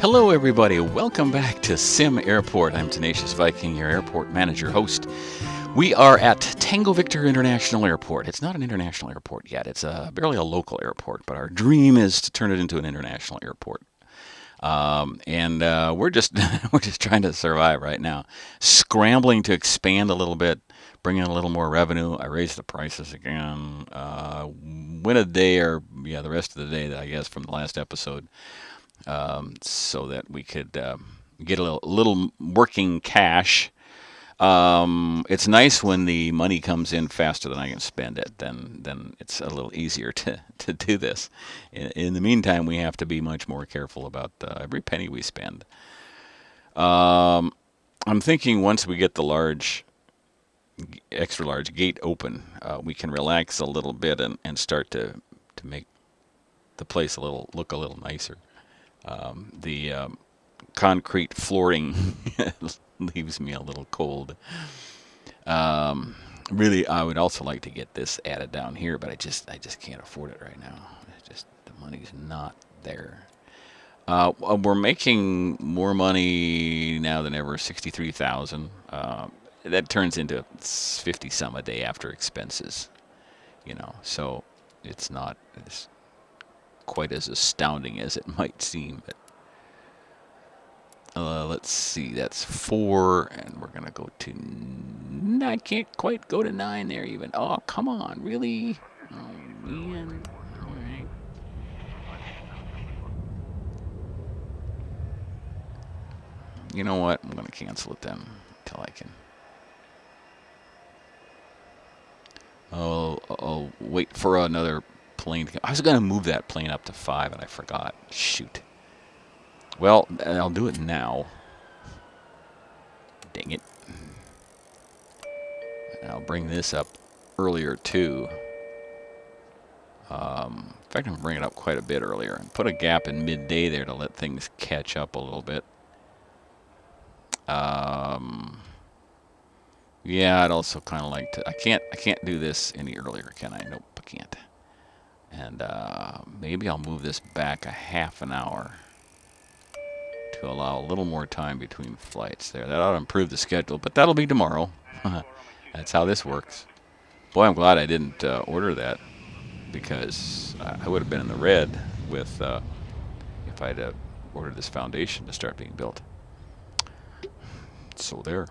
Hello, everybody. Welcome back to SimAirport. I'm TenaciousViking, your airport manager host. We are at Tango Victor International Airport. It's not an international airport yet. It's barely a local airport, but our dream is to turn it into an international airport. We're just we're just trying to survive right now, scrambling to expand a little bit, bring in a little more revenue. I raised the prices again. Win a day, or the rest of the day, I guess, from the last episode. So that we could get a little working cash. It's nice when the money comes in faster than I can spend it. Then it's a little easier to do this. In the meantime, we have to be much more careful about every penny we spend. I'm thinking once we get the extra large gate open, we can relax a little bit and start to make the place look a little nicer. The concrete flooring leaves me a little cold. Really, I would also like to get this added down here, but I just can't afford it right now. The money's not there. We're making more money now than ever, 63,000. That turns into 50 some a day after expenses. So it's not quite as astounding as it might seem. But let's see, that's 4, and we're gonna go to. I can't quite go to 9 there even. Oh, come on, really? Oh man! All right. You know what? I'm gonna cancel it then until I can. I'll wait for another plane. I was going to move that plane up to 5, and I forgot. Shoot. Well, I'll do it now. Dang it. And I'll bring this up earlier, too. In fact, I'm bring it up quite a bit earlier. And put a gap in midday there to let things catch up a little bit. Yeah, I'd also kind of like to. I can't do this any earlier, can I? Nope, I can't. And maybe I'll move this back a half an hour to allow a little more time between flights there. That ought to improve the schedule, but that'll be tomorrow. That's how this works. Boy, I'm glad I didn't order that, because I would have been in the red with if I'd ordered this foundation to start being built. So there.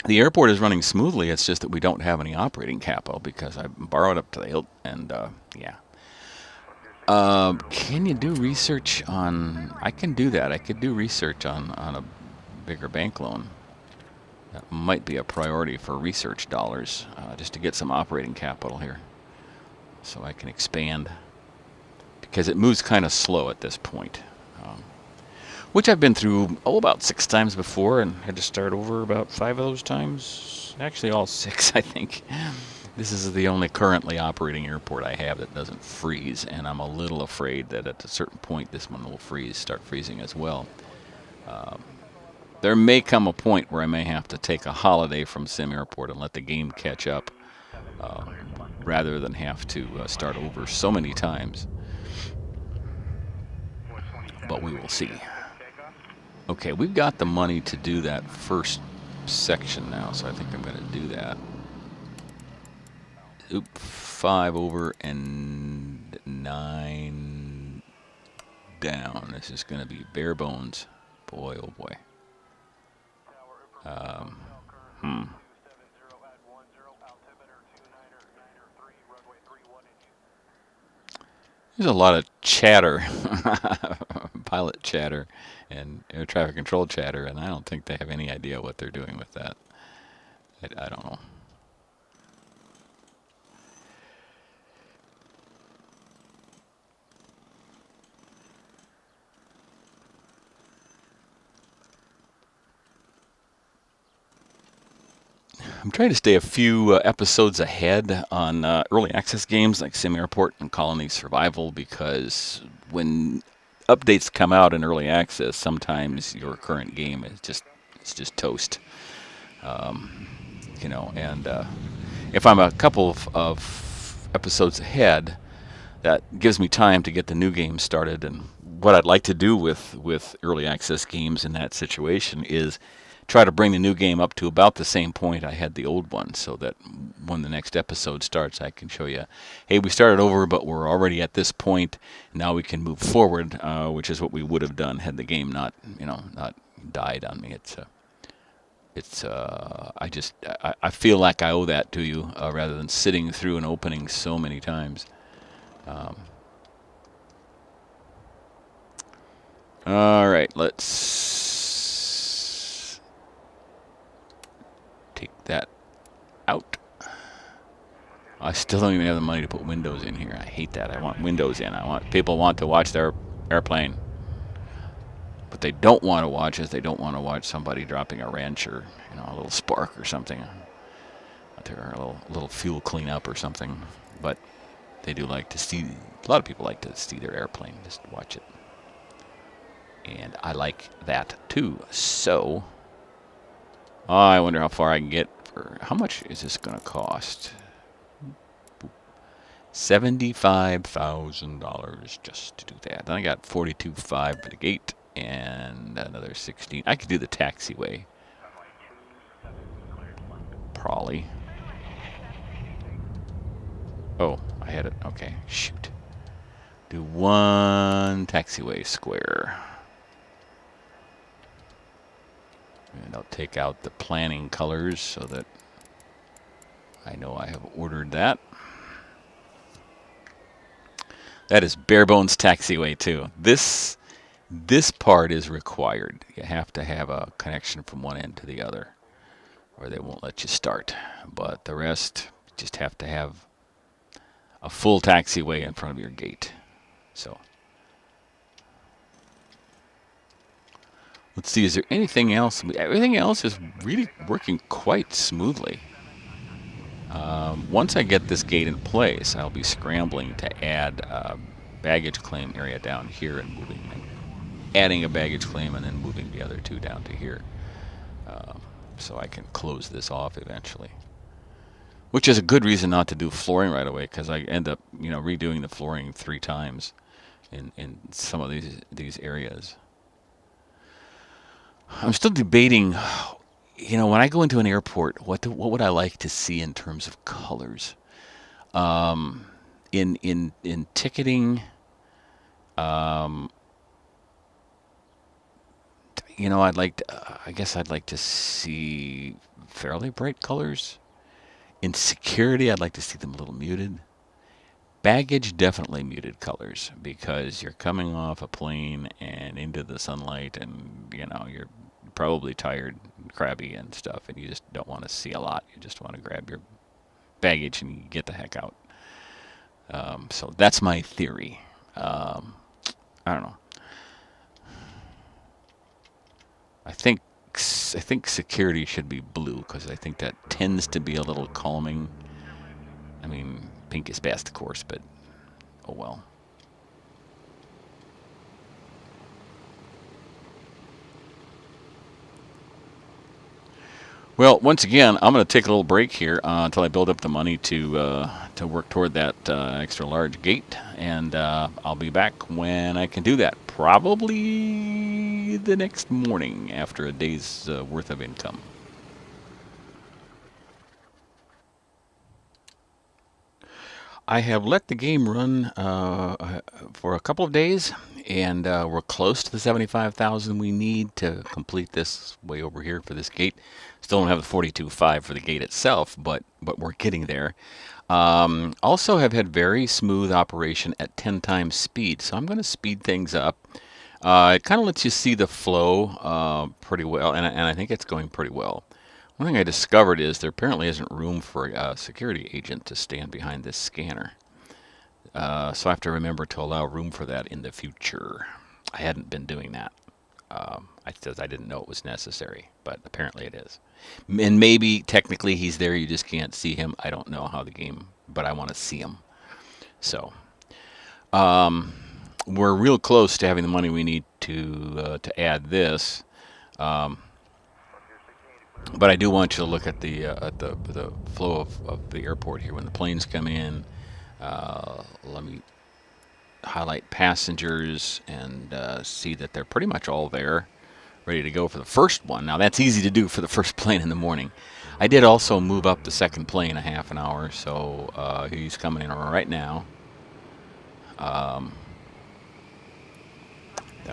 The airport is running smoothly. It's just that we don't have any operating capital because I borrowed up to the hilt, and yeah. Can you do research on? I can do that. I could do research on a bigger bank loan. That might be a priority for research dollars, just to get some operating capital here, so I can expand. Because it moves kind of slow at this point. Which I've been through, about 6 times before, and had to start over about 5 of those times. Actually, all 6, I think. This is the only currently operating airport I have that doesn't freeze, and I'm a little afraid that at a certain point this one will start freezing as well. There may come a point where I may have to take a holiday from SimAirport and let the game catch up, rather than have to start over so many times. But we will see. Okay, we've got the money to do that first section now, so I think I'm going to do that. Oop, 5 over and 9 down. This is going to be bare bones. Boy, oh boy. There's a lot of chatter, pilot chatter, and air traffic control chatter, and I don't think they have any idea what they're doing with that. I don't know. I'm trying to stay a few episodes ahead on early access games like SimAirport and Colony Survival, because when updates come out in early access, sometimes your current game is just toast. You know, and if I'm a couple of episodes ahead, that gives me time to get the new game started. And what I'd like to do with early access games in that situation is try to bring the new game up to about the same point I had the old one, so that when the next episode starts, I can show you, hey, we started over, but we're already at this point. Now we can move forward, which is what we would have done had the game not died on me. I feel like I owe that to you, rather than sitting through an opening so many times. All right, let's take that out. I still don't even have the money to put windows in here. I hate that. I want windows in. People want to watch their airplane. What they don't want to watch is they don't want to watch somebody dropping a wrench or a little spark or something. Or a little fuel cleanup or something. But they do like to see. A lot of people like to see their airplane, just watch it. And I like that too. So, I wonder how far I can get. How much is this going to cost? $75,000 just to do that. Then I got $42,500 for the gate and another 16. I could do the taxiway. Probably. Oh, I had it. Okay, shoot. Do one taxiway square. And I'll take out the planning colors so that I know I have ordered that. That is bare bones taxiway too. This part is required. You have to have a connection from one end to the other, or they won't let you start. But the rest, you just have to have a full taxiway in front of your gate. So let's see, is there anything else? Everything else is really working quite smoothly. Once I get this gate in place, I'll be scrambling to add a baggage claim area down here and adding a baggage claim and then moving the other two down to here. So I can close this off eventually. Which is a good reason not to do flooring right away, because I end up, redoing the flooring 3 times in some of these areas. I'm still debating, when I go into an airport, what would I like to see in terms of colors? In ticketing, I guess I'd like to see fairly bright colors. In security, I'd like to see them a little muted. Baggage, definitely muted colors, because you're coming off a plane and into the sunlight, and you're probably tired and crabby and stuff, and you just don't want to see a lot. You just want to grab your baggage and get the heck out. So that's my theory. I don't know. I think security should be blue, because I think that tends to be a little calming. I mean, pink is best, of course, but oh well. Well, once again, I'm going to take a little break here until I build up the money to work toward that extra large gate, and I'll be back when I can do that. Probably the next morning after a day's worth of income. I have let the game run for a couple of days, and we're close to the 75,000 we need to complete this way over here for this gate. Still don't have the 42.5 for the gate itself, but we're getting there. Also have had very smooth operation at 10 times speed, so I'm going to speed things up. It kind of lets you see the flow pretty well, and I think it's going pretty well. One thing I discovered is there apparently isn't room for a security agent to stand behind this scanner. So I have to remember to allow room for that in the future. I hadn't been doing that. I didn't know it was necessary, but apparently it is. And maybe technically he's there, you just can't see him. I don't know how the game, but I want to see him. So we're real close to having the money we need to add this. But I do want you to look at the flow of the airport here when the planes come in. Let me highlight passengers and see that they're pretty much all there, ready to go for the first one. Now that's easy to do for the first plane in the morning. I did also move up the second plane a half an hour, so he's coming in right now. That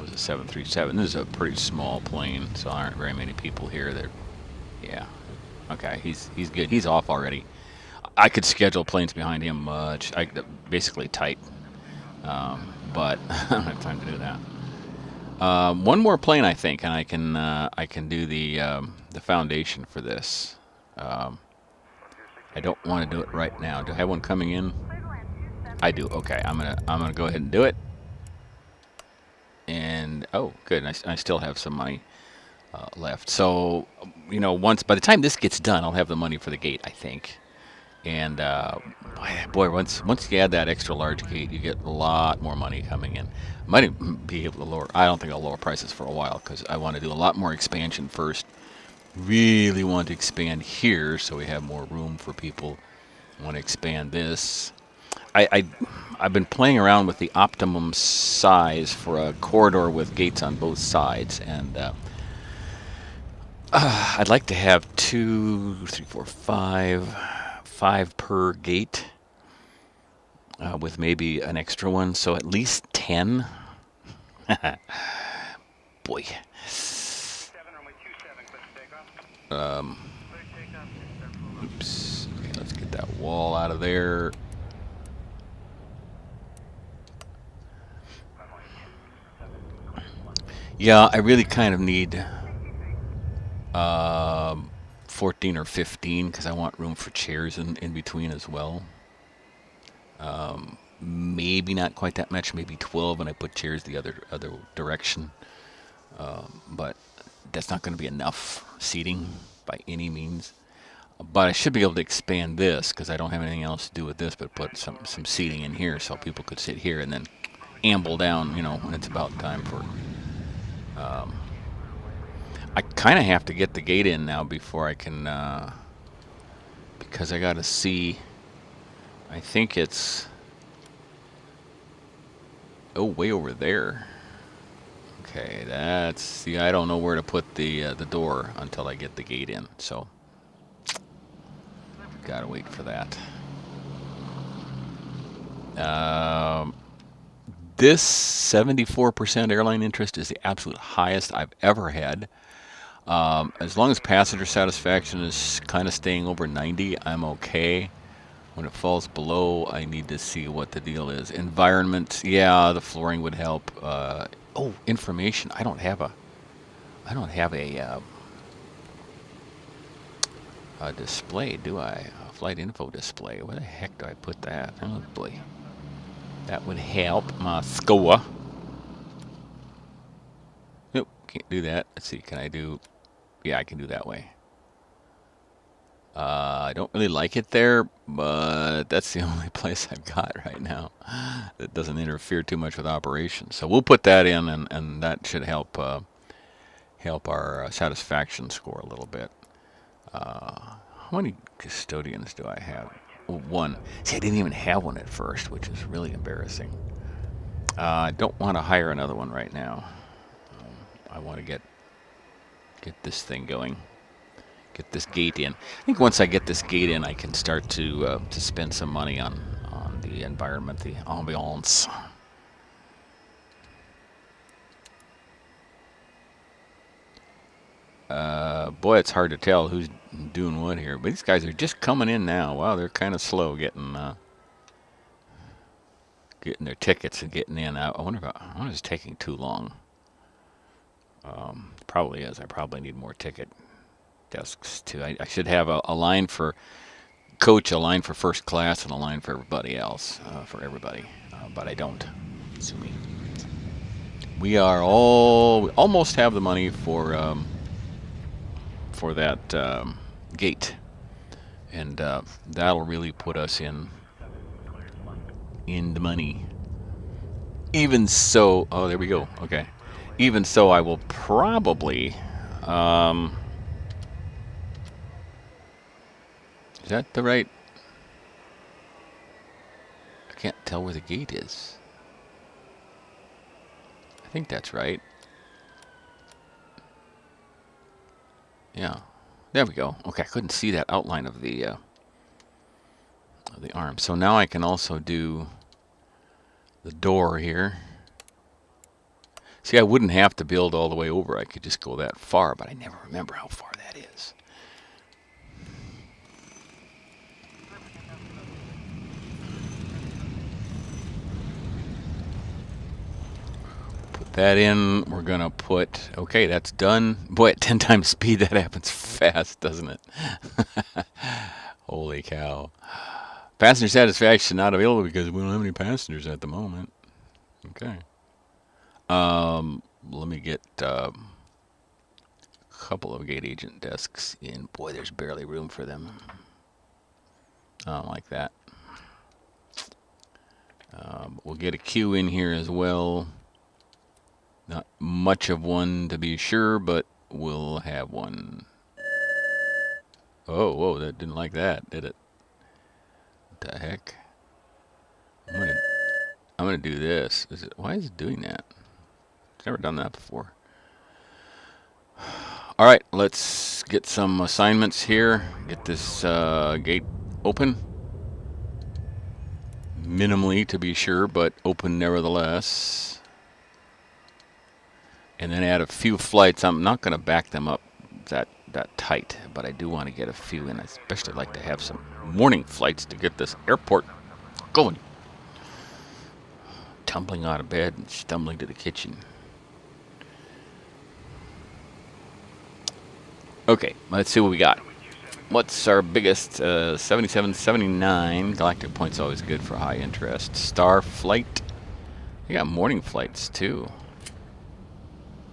was a 737. This is a pretty small plane, so there aren't very many people here. Yeah. Okay, he's good. He's off already. I could schedule planes behind him basically tight, but I don't have time to do that. One more plane, I think, and I can do the foundation for this. I don't want to do it right now. Do I have one coming in? I do. Okay, I'm gonna go ahead and do it. And oh, good. I still have some money left. So, you know, by the time this gets done, I'll have the money for the gate, I think. And boy, once you add that extra large gate, you get a lot more money coming in. Might be able to lower. I don't think I'll lower prices for a while because I want to do a lot more expansion first. Really want to expand here so we have more room for people. Want to expand this. I've been playing around with the optimum size for a corridor with gates on both sides, and I'd like to have 2, 3, 4, 5 per gate, with maybe an extra one, so at least 10. Boy. Oops. Okay, let's get that wall out of there. Yeah, I really kind of need 14 or 15 because I want room for chairs in between as well. Maybe not quite that much, maybe 12, and I put chairs the other direction. But that's not going to be enough seating by any means. But I should be able to expand this because I don't have anything else to do with this but put some seating in here so people could sit here and then amble down, you know, when it's about time for... I kind of have to get the gate in now before I can, because I got to see, I think it's, way over there. Okay, see, I don't know where to put the door until I get the gate in, so gotta wait for that. This 74% airline interest is the absolute highest I've ever had. As long as passenger satisfaction is kind of staying over 90, I'm okay. When it falls below, I need to see what the deal is. Environment, yeah, the flooring would help. Information. I don't have a display, do I? A flight info display. Where the heck do I put that? Oh boy. That would help my score. Nope, can't do that. Let's see, can I do... Yeah, I can do that way. I don't really like it there, but that's the only place I've got right now that doesn't interfere too much with operations. So we'll put that in, and that should help our satisfaction score a little bit. How many custodians do I have? Well, 1. See, I didn't even have one at first, which is really embarrassing. I don't want to hire another one right now. I want to get this thing going. Get this gate in. I think once I get this gate in, I can start to spend some money on the environment, the ambiance. Boy, it's hard to tell who's doing what here. But these guys are just coming in now. Wow, they're kind of slow getting their tickets and getting in. I wonder if it's taking too long. Probably is. I probably need more ticket desks too. I should have a line for coach, a line for first class, and a line for everybody else, but I don't. Sue me. We almost have the money for that gate, and that'll really put us in the money. Even so, oh, there we go. Okay. Even so, I will probably. Is that the right? I can't tell where the gate is. I think that's right. Yeah. There we go. Okay, I couldn't see that outline of the arm. So now I can also do the door here. See, I wouldn't have to build all the way over. I could just go that far, but I never remember how far that is. Put that in. We're going to put, okay, that's done. Boy, at 10 times speed, that happens fast, doesn't it? Holy cow. Passenger satisfaction not available because we don't have any passengers at the moment. Okay. Let me get a couple of gate agent desks in. Boy, there's barely room for them. I don't like that. We'll get a queue in here as well. Not much of one to be sure, but we'll have one. Oh, whoa, that didn't like that, did it? What the heck? I'm gonna do this. Why is it doing that? It's never done that before. All right, let's get some assignments here. Get this gate open. Minimally, to be sure, but open nevertheless. And then add a few flights. I'm not going to back them up that tight, but I do want to get a few in. I especially like to have some morning flights to get this airport going. Tumbling out of bed and stumbling to the kitchen. Okay, let's see what we got. What's our biggest? 77, 79. Galactic points always good for high interest. Star flight. You got morning flights too.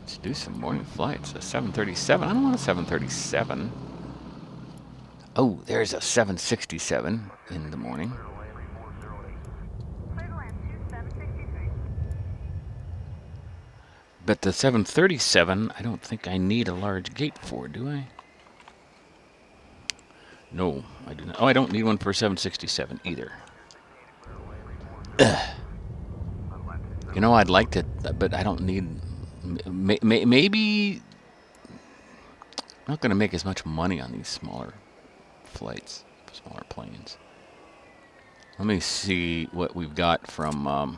Let's do some morning flights. A 737. I don't want a 737. Oh, there's a 767 in the morning. But the 737, I don't think I need a large gate for, do I? No, I do not. Oh, I don't need one for 767 either. You know, I'd like to, but I don't need. Maybe I'm not going to make as much money on these smaller flights, smaller planes. Let me see what we've got from.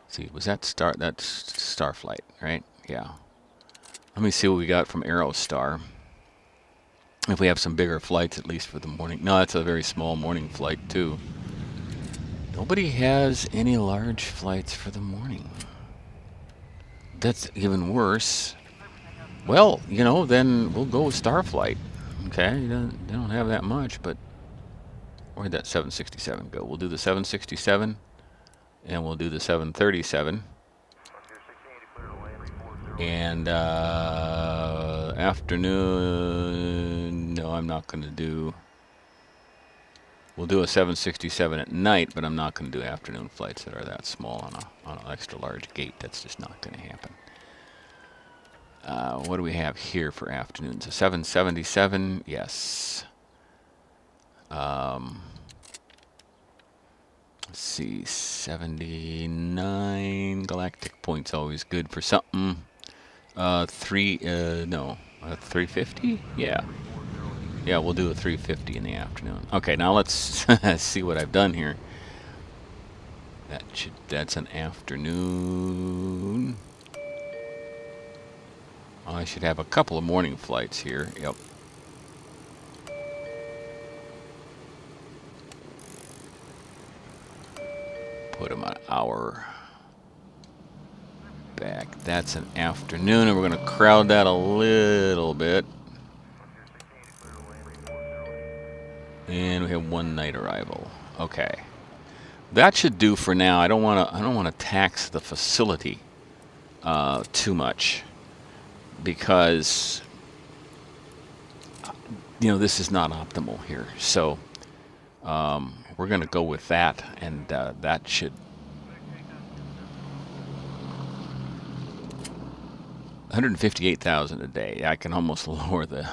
See, was that Starflight, right? Yeah. Let me see what we got from Aerostar. If we have some bigger flights, at least for the morning. No, that's a very small morning flight, too. Nobody has any large flights for the morning. That's even worse. Well, you know, then we'll go with Starflight. Okay, they don't have that much, but where'd that 767 go? We'll do the 767, and we'll do the 737. And afternoon, no, I'm not going to do. We'll do a 767 at night, but I'm not going to do afternoon flights that are that small on an extra large gate. That's just not going to happen. What do we have here for afternoons? A 777, yes. Let's see, 79 galactic points, always good for something. 350? Yeah. Yeah, we'll do a 350 in the afternoon. Okay, now let's see what I've done here. That's an afternoon. I should have a couple of morning flights here. Yep. Put them an hour back. That's an afternoon, and we're going to crowd that a little bit. And we have one night arrival. Okay, that should do for now. I don't want to tax the facility too much, because you know this is not optimal here. So we're going to go with that, and that should 158,000 a day. I can almost lower the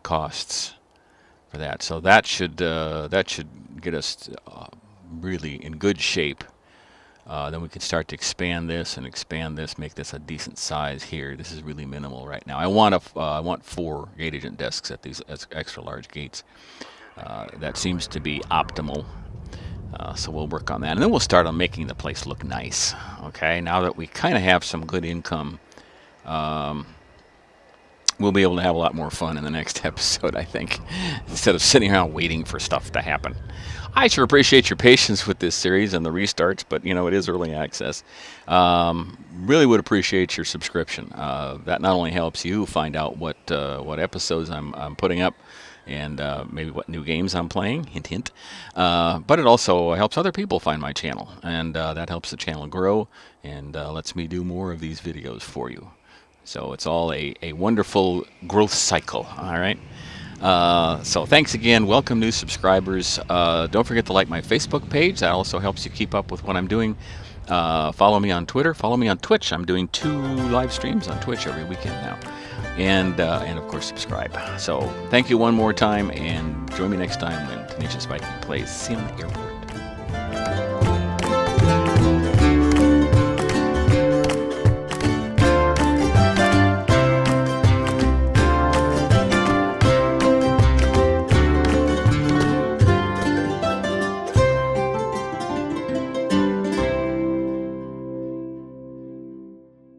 costs for that. So that should get us really in good shape then we can start to expand this and expand this, make this a decent size here. This is really minimal right now. I want 4 gate agent desks at these extra large gates. That seems to be optimal. So we'll work on that, and then we'll start on making the place look nice. Okay, now that we kind of have some good income, we'll be able to have a lot more fun in the next episode, I think, instead of sitting around waiting for stuff to happen. I sure appreciate your patience with this series and the restarts, but you know, it is early access. Really would appreciate your subscription. That not only helps you find out what episodes I'm putting up, and maybe what new games I'm playing, hint hint, but it also helps other people find my channel, and that helps the channel grow and lets me do more of these videos for you. So it's all a wonderful growth cycle. All right. So thanks again. Welcome new subscribers. Don't forget to like my Facebook page. That also helps you keep up with what I'm doing. Follow me on Twitter. Follow me on Twitch. I'm doing 2 live streams on Twitch every weekend now. And of course, subscribe. So thank you one more time, and join me next time when Tenacious Viking plays SimAirport.